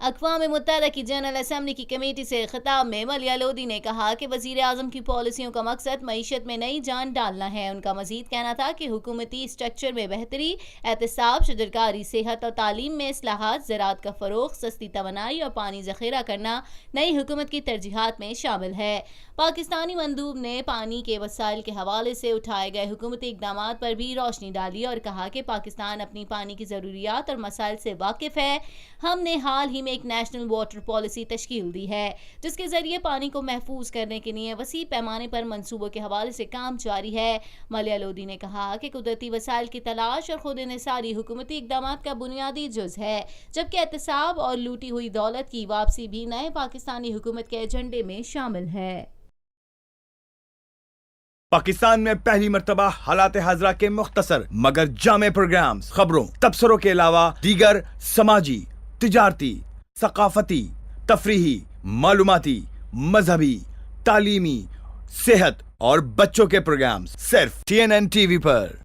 اقوام متحدہ کی جنرل اسمبلی کی کمیٹی سے خطاب میں ملیہ لودھی نے کہا کہ وزیر اعظم کی پالیسیوں کا مقصد معیشت میں نئی جان ڈالنا ہے۔ ان کا مزید کہنا تھا کہ حکومتی اسٹرکچر میں بہتری، احتساب، شجرکاری، صحت اور تعلیم میں اصلاحات، زراعت کا فروغ، سستی توانائی اور پانی ذخیرہ کرنا نئی حکومت کی ترجیحات میں شامل ہے۔ پاکستانی مندوب نے پانی کے وسائل کے حوالے سے اٹھائے گئے حکومتی اقدامات پر بھی روشنی ڈالی اور کہا کہ پاکستان اپنی پانی کی ضروریات اور مسائل سے واقف ہے۔ ہم نے حال ہی میں ایک نیشنل واٹر پالیسی تشکیل دی ہے جس کے ذریعے پانی کو محفوظ کرنے کے لیے وسیع پیمانے پر منصوبوں کے حوالے سے کام جاری ہے۔ ملیہ لودھی نے کہا کہ قدرتی وسائل کی تلاش اور خود انحصاری حکومتی اقدامات کا بنیادی جز ہے، جبکہ احتساب اور لوٹی ہوئی دولت کی واپسی بھی نئے پاکستانی حکومت کے ایجنڈے میں شامل ہے۔ پاکستان میں پہلی مرتبہ حالات حاضرہ کے مختصر مگر جامع پروگرامز، خبروں، تبصروں کے علاوہ دیگر سماجی، تجارتی، ثقافتی، تفریحی، معلوماتی، مذہبی، تعلیمی، صحت اور بچوں کے پروگرامز صرف TNN TV پر۔